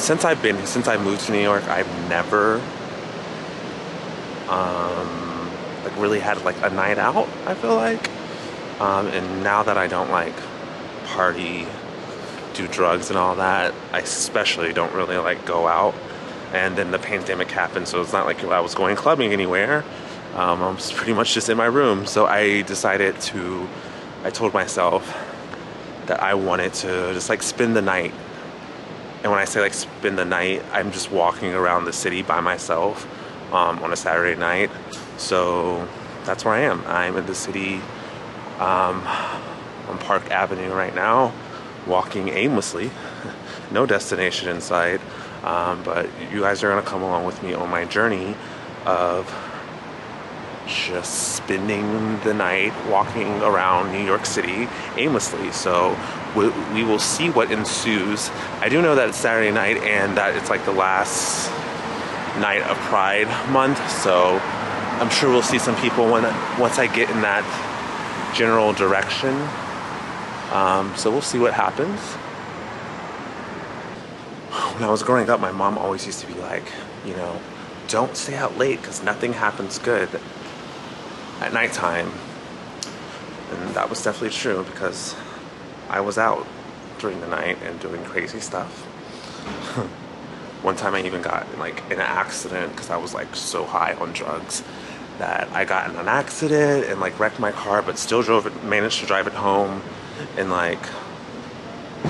since I moved to New York, I've never like really had like a night out, I feel like. And now that I don't like party, do drugs and all that, I especially don't really like go out. And then the pandemic happened, so it's not like I was going clubbing anywhere. I was pretty much just in my room. So I told myself that I wanted to just like spend the night. And when I say like spend the night, I'm just walking around the city by myself on a Saturday night. So that's where I am. I'm in the city on Park Avenue right now, walking aimlessly. No destination in sight. But you guys are gonna come along with me on my journey of just spending the night walking around New York City aimlessly. So we will see what ensues. I do know that it's Saturday night and that it's like the last night of Pride Month, so I'm sure we'll see some people once I get in that general direction. So we'll see what happens. When I was growing up, my mom always used to be like, you know, don't stay out late because nothing happens good at nighttime. And that was definitely true because I was out during the night and doing crazy stuff. One time I even got like in an accident because I was like so high on drugs that I got in an accident and like wrecked my car, but still managed to drive it home, and like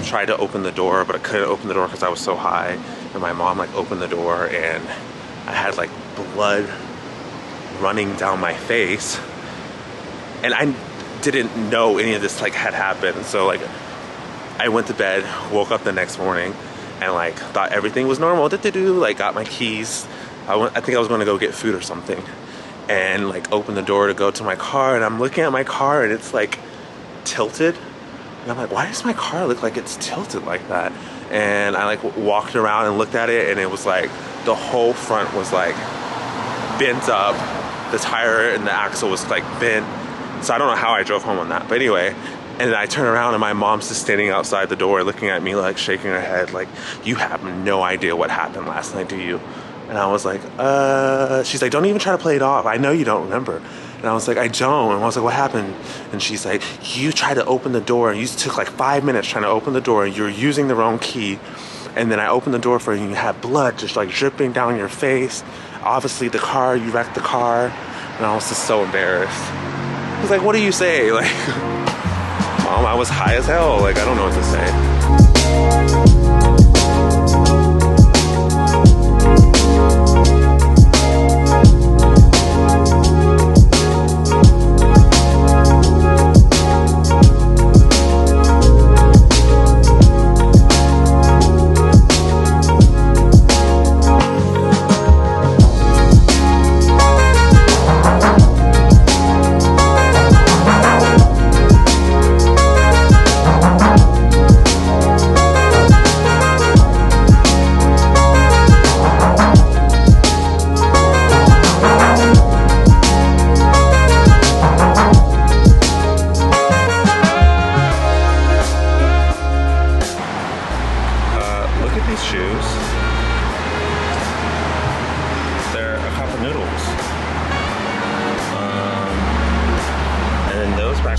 tried to open the door, but I couldn't open the door because I was so high. And my mom like opened the door and I had like blood running down my face, and I didn't know any of this like had happened. So like I went to bed, woke up the next morning, and like thought everything was normal. Like got my keys. I think I was going to go get food or something, and like opened the door to go to my car, and I'm looking at my car and it's like tilted. And I'm like, why does my car look like it's tilted like that? And I like walked around and looked at it, and it was like the whole front was like bent up. The tire and the axle was like bent. So I don't know how I drove home on that. But anyway, and then I turn around and my mom's just standing outside the door looking at me like shaking her head like, you have no idea what happened last night, do you? And I was like, she's like, don't even try to play it off. I know you don't remember. And I was like, I don't. And I was like, what happened? And she's like, you tried to open the door and you took like 5 minutes trying to open the door and you're using the wrong key. And then I opened the door for you and you had blood just like dripping down your face. Obviously you wrecked the car. And I was just so embarrassed. I was like, what do you say? Like, Mom, I was high as hell. Like, I don't know what to say.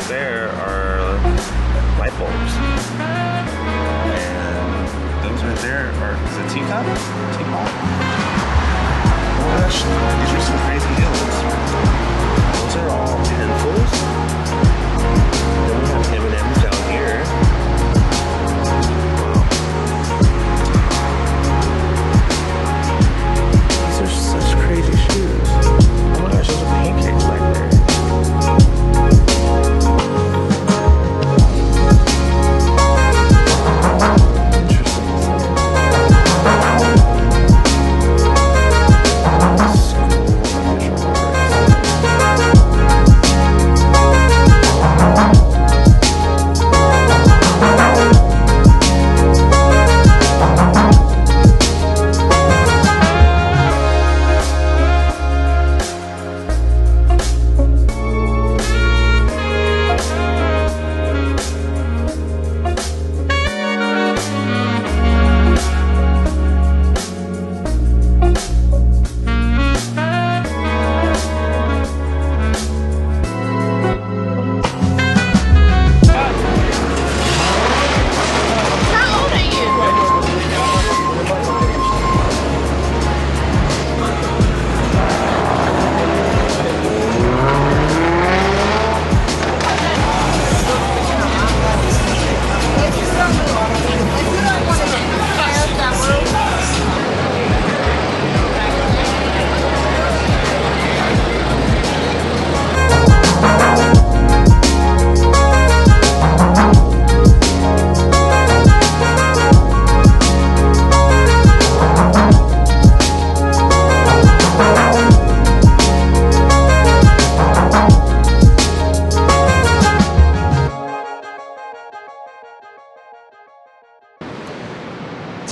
There are light bulbs, and those right there is a teapot. Oh my gosh, these are some crazy deals. Those are all pencils. Then we have M&M's down here. Wow.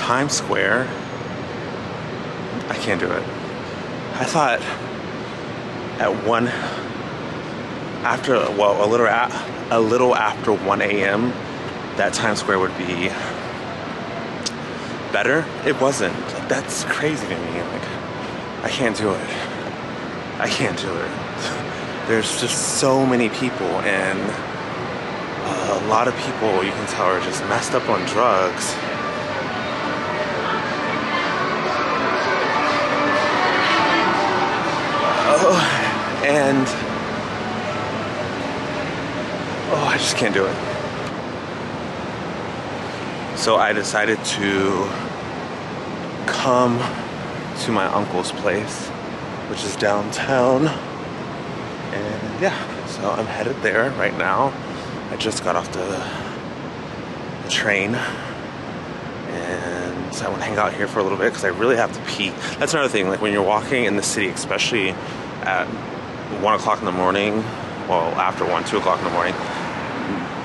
Times Square, I can't do it. I thought at a little after 1 a.m. that Times Square would be better. It wasn't. Like, that's crazy to me. Like, I can't do it. I can't do it. There's just so many people, and a lot of people, you can tell, are just messed up on drugs. And I just can't do it. So I decided to come to my uncle's place, which is downtown. And yeah, so I'm headed there right now. I just got off the train, and so I want to hang out here for a little bit because I really have to pee. That's another thing, like when you're walking in the city, especially at 1 o'clock in the morning, well, after 2 o'clock in the morning,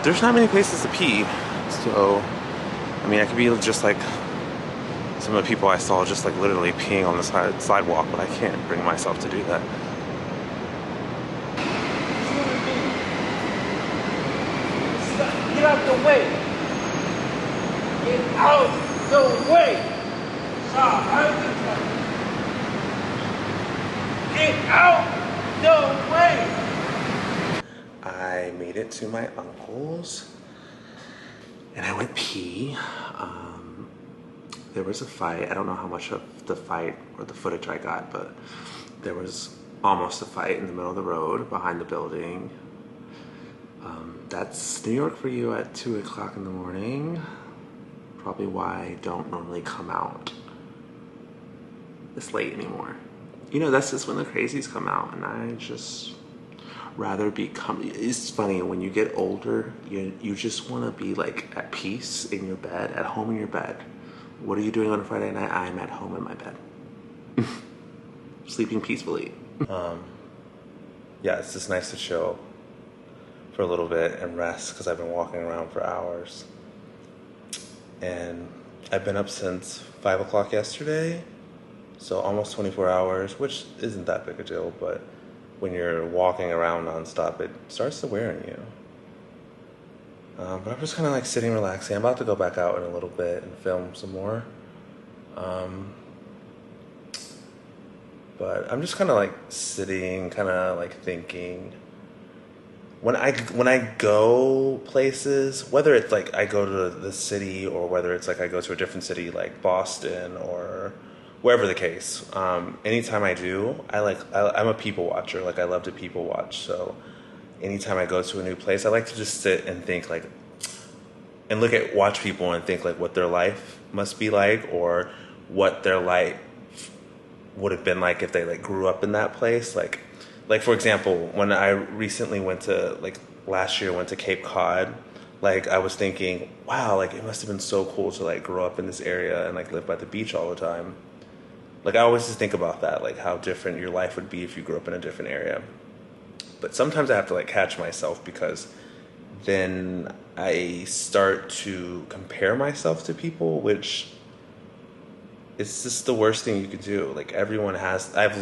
there's not many places to pee. So, I mean, I could be just like some of the people I saw, just like literally peeing on the sidewalk, but I can't bring myself to do that. Get out the way. Get out the way. Get out the way. I made it to my uncle's and I went pee. There was a fight. I don't know how much of the fight or the footage I got, but there was almost a fight in the middle of the road behind the building. That's New York for you at 2 o'clock in the morning. Probably why I don't normally come out this late anymore. You know, that's just when the crazies come out, and I just rather be it's funny, when you get older, you just want to be like at peace in your bed, at home in your bed. What are you doing on a Friday night? I'm at home in my bed. Sleeping peacefully. Yeah, it's just nice to chill for a little bit and rest because I've been walking around for hours. And I've been up since 5 o'clock yesterday, so almost 24 hours, which isn't that big a deal, but when you're walking around nonstop, it starts to wear on you. But I'm just kind of like sitting, relaxing. I'm about to go back out in a little bit and film some more. But I'm just kind of like sitting, kind of like thinking. When I go places, whether it's like I go to the city or whether it's like I go to a different city like Boston or wherever the case, anytime I do, I'm a people watcher. Like I love to people watch. So anytime I go to a new place, I like to just sit and think like, and watch people and think like what their life must be like or what their life would have been like if they like grew up in that place. Like for example, when I recently went to last year went to Cape Cod, like I was thinking, wow, like it must have been so cool to like grow up in this area and like live by the beach all the time. Like I always just think about that, like how different your life would be if you grew up in a different area. But sometimes I have to like catch myself because then I start to compare myself to people, which is just the worst thing you could do. Like I've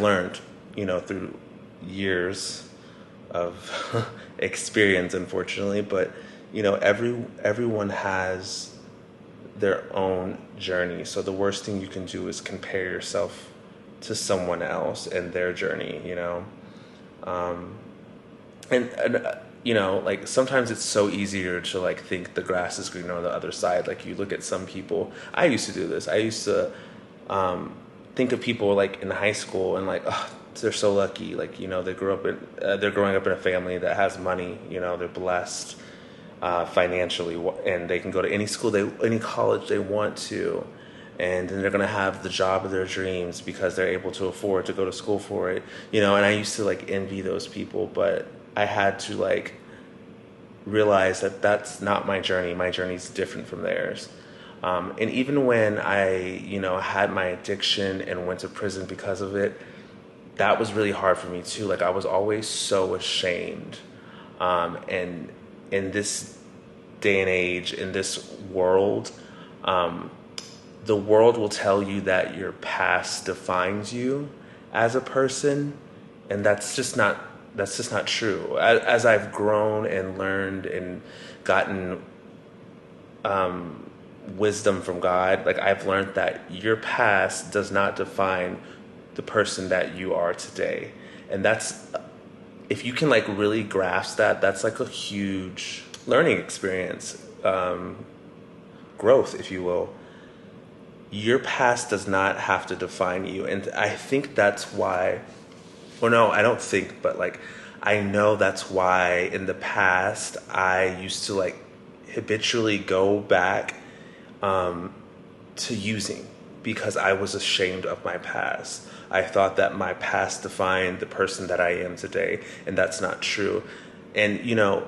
learned, through years of experience, unfortunately, but everyone has their own journey. So the worst thing you can do is compare yourself to someone else and their journey, like sometimes it's so easier to like think the grass is greener on the other side. Like you look at some people, I used to do this. I used to think of people like in high school and like, oh, they're so lucky. Like, they're growing up in a family that has money, they're blessed financially, and they can go to any school, any college they want to, and then they're going to have the job of their dreams because they're able to afford to go to school for it, and I used to like envy those people, but I had to like realize that that's not my journey. My journey's different from theirs. And even when I, had my addiction and went to prison because of it, that was really hard for me too. Like I was always so ashamed. And in this day and age, in this world, the world will tell you that your past defines you as a person, and that's just not true. As I've grown and learned and gotten wisdom from God, like I've learned that your past does not define the person that you are today. And that's, if you can like really grasp that, that's like a huge learning experience, growth, if you will. Your past does not have to define you. And I think that's why, well, no, I don't think, but like, I know that's why in the past I used to like habitually go back to using, because I was ashamed of my past. I thought that my past defined the person that I am today, and that's not true. And, you know,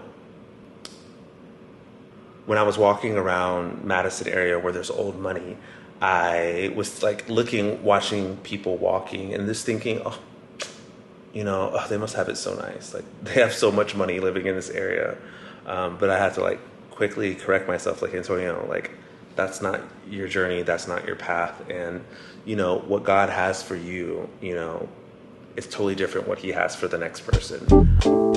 when I was walking around Madison area where there's old money, I was like watching people walking and just thinking, oh, you know, oh, they must have it so nice. Like they have so much money living in this area. But I had to like quickly correct myself, like, Antonio, like that's not your journey. That's not your path. And, you know, what God has for you, you know, it's totally different what he has for the next person.